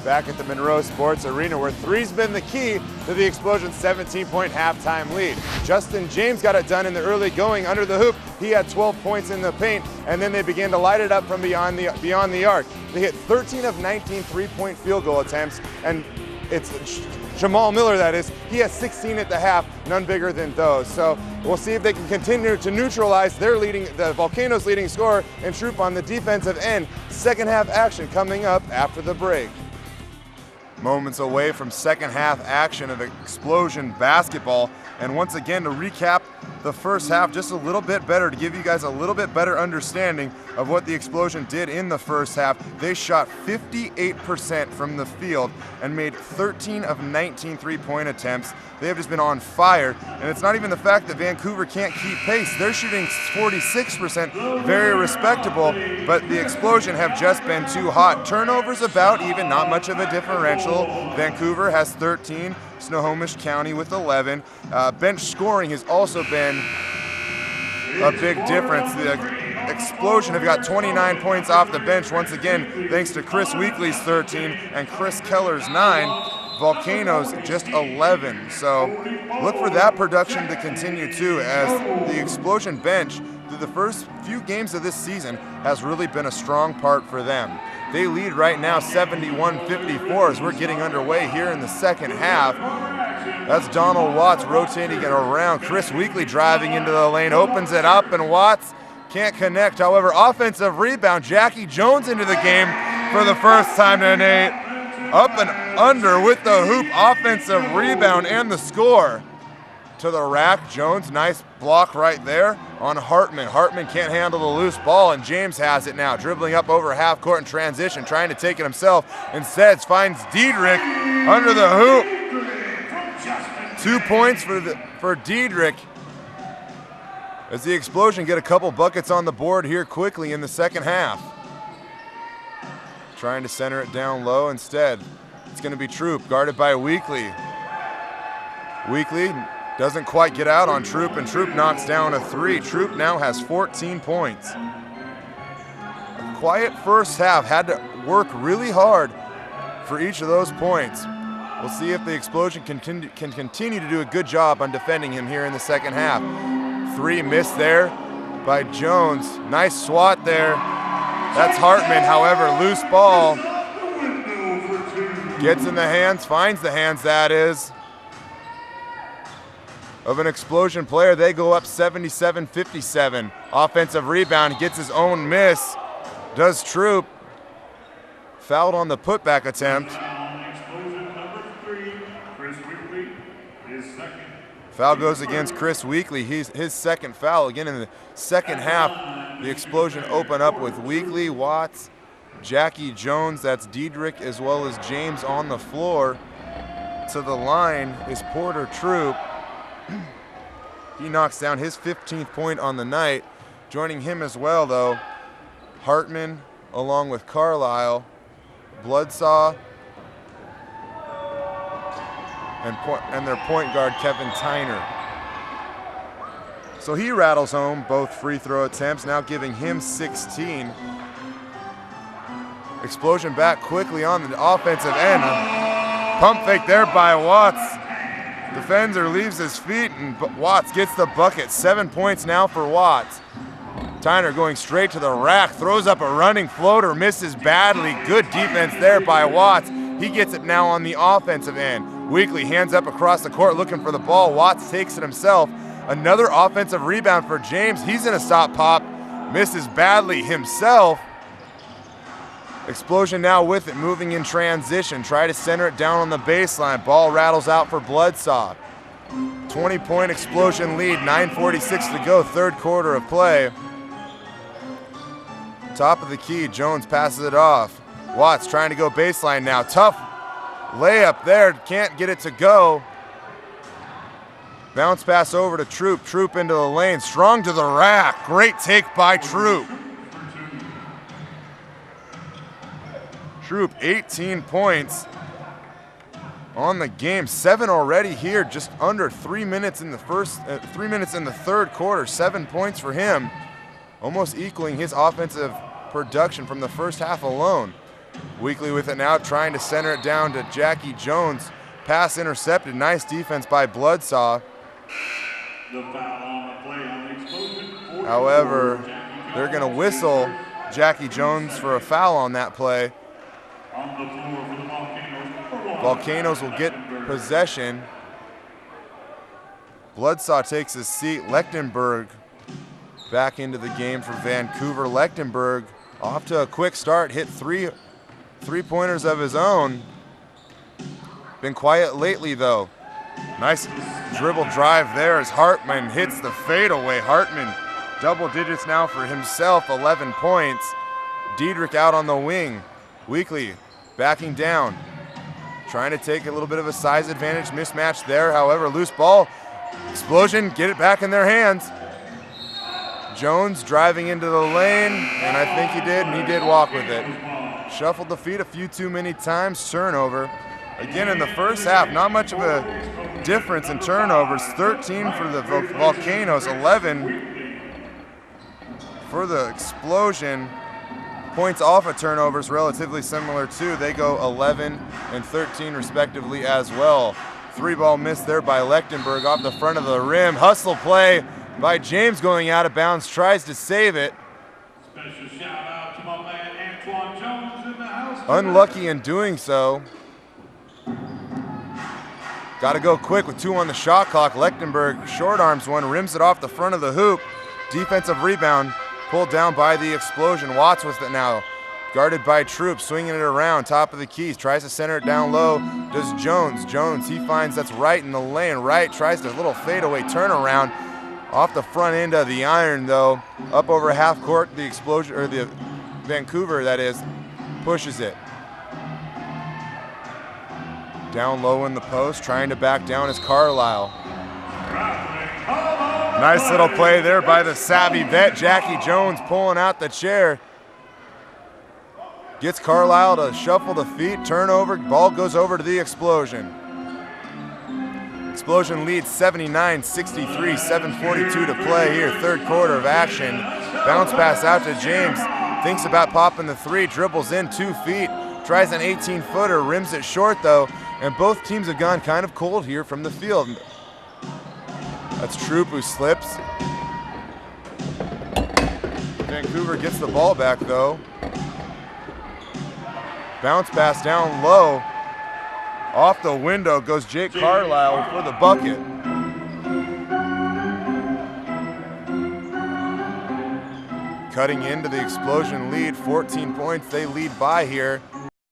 back at the Monroe Sports Arena, where three's been the key to the Explosion's 17-point halftime lead. Justin James got it done in the early going under the hoop. He had 12 points in the paint, and then they began to light it up from beyond the arc. They hit 13 of 19 three-point field goal attempts, and it's Jamal Miller, that is. He has 16 at the half, none bigger than those. So we'll see if they can continue to neutralize the Volcanoes' leading scorer and Troop on the defensive end. Second half action coming up after the break. Moments away from second half action of Explosion basketball. And once again, to recap the first half just a little bit better, to give you guys a little bit better understanding of what the Explosion did in the first half. They shot 58% from the field and made 13 of 19 three-point attempts. They have just been on fire, and it's not even the fact that Vancouver can't keep pace. They're shooting 46%, very respectable, but the Explosion have just been too hot. Turnovers about even, not much of a differential. Vancouver has 13, Snohomish County with 11. Bench scoring has also been a big difference. The Explosion have got 29 points off the bench once again, thanks to Chris Weekly's 13 and Chris Keller's 9. Volcanoes just 11. So look for that production to continue too, as the Explosion bench through the first few games of this season has really been a strong part for them. They lead right now 71-54 as we're getting underway here in the second half. That's Donald Watts rotating it around. Chris Weekly driving into the lane, opens it up, and Watts can't connect. However, offensive rebound, Jackie Jones into the game for the first time tonight. Up and under with the hoop, offensive rebound and the score. To the rack, Jones, nice block right there on Hartman. Hartman can't handle the loose ball, and James has it now, dribbling up over half court in transition, trying to take it himself. Instead, finds Diedrich under the hoop. 2 points for Diedrich, as the Explosion get a couple buckets on the board here quickly in the second half. Trying to center it down low instead. It's going to be Troop, guarded by Weekly. Weekly doesn't quite get out on Troop, and Troop knocks down a three. Troop now has 14 points. A quiet first half, had to work really hard for each of those points. We'll see if the Explosion can continue to do a good job on defending him here in the second half. Three missed there by Jones. Nice swat there. That's Hartman, however, loose ball. Gets in the hands, finds the hands, that is, of an Explosion player. They go up 77-57. Offensive rebound, gets his own miss. Does Troop. Fouled on the putback attempt. Foul goes against Chris Weekly. His second foul. Again, in the second half, the Explosion open up with Weekly, Watts, Jackie Jones, that's Diedrich, as well as James on the floor. To the line is Porter Troop. He knocks down his 15th point on the night. Joining him as well, though, Hartman, along with Carlisle, Bloodsaw, and their point guard, Kevin Tyner. So he rattles home both free throw attempts, now giving him 16. Explosion back quickly on the offensive end. Pump fake there by Watts. Defender leaves his feet, and Watts gets the bucket. 7 points now for Watts. Tyner going straight to the rack, throws up a running floater, misses badly. Good defense there by Watts. He gets it now on the offensive end. Weekly hands up across the court looking for the ball. Watts takes it himself. Another offensive rebound for James. He's in a stop pop. Misses badly himself. Explosion now with it, moving in transition. Try to center it down on the baseline. Ball rattles out for Bloodsaw. 20-point Explosion lead, 9:46 to go, third quarter of play. Top of the key, Jones passes it off. Watts trying to go baseline now. Tough layup there, can't get it to go. Bounce pass over to Troop. Troop into the lane, strong to the rack. Great take by Troop. Troop, 18 points on the game. 7 already here, just under 3 minutes in the third quarter. 7 points for him, almost equaling his offensive production from the first half alone. Weekly with it now, trying to center it down to Jackie Jones. Pass intercepted. Nice defense by Bloodsaw. However, they're going to whistle Jackie Jones for a foul on that play. Volcanoes will get possession. Bloodsaw takes his seat. Lechtenberg back into the game for Vancouver. Lechtenberg off to a quick start, hit three-pointers of his own. Been quiet lately though. Nice dribble drive there as Hartman hits the fadeaway. Hartman double digits now for himself, 11 points. Diedrich out on the wing. Weekly backing down, trying to take a little bit of a size advantage mismatch there. However, loose ball. Explosion, get it back in their hands. Jones driving into the lane, and I think he did, and he did walk with it. Shuffled the feet a few too many times, turnover. Again, in the first half, not much of a difference in turnovers. 13 for the Volcanoes, 11 for the Explosion. Points off of turnovers relatively similar too. They go 11 and 13 respectively as well. Three-ball miss there by Lechtenberg off the front of the rim. Hustle play by James going out of bounds, tries to save it. Special shout out to my man Antoine Jones in the house. Unlucky in doing so. Got to go quick with 2 on the shot clock. Lechtenberg short arms one, rims it off the front of the hoop. Defensive rebound pulled down by the Explosion. Watts with it now. Guarded by Troop, swinging it around, top of the keys, tries to center it down low, does Jones. Jones, he finds that's right in the lane, right, tries to little fadeaway turnaround off the front end of the iron though. Up over half court, the Explosion, or the Vancouver that is, pushes it. Down low in the post, trying to back down is Carlisle. Nice little play there by the savvy vet, Jackie Jones, pulling out the chair. Gets Carlisle to shuffle the feet, turnover, ball goes over to the Explosion. Explosion leads 79-63, 7:42 to play here, third quarter of action. Bounce pass out to James, thinks about popping the three, dribbles in 2 feet, tries an 18-footer, rims it short though, and both teams have gone kind of cold here from the field. That's Troop who slips. Vancouver gets the ball back though. Bounce pass down low. Off the window goes Jake Carlisle for the bucket. Cutting into the Explosion lead, 14 points they lead by here.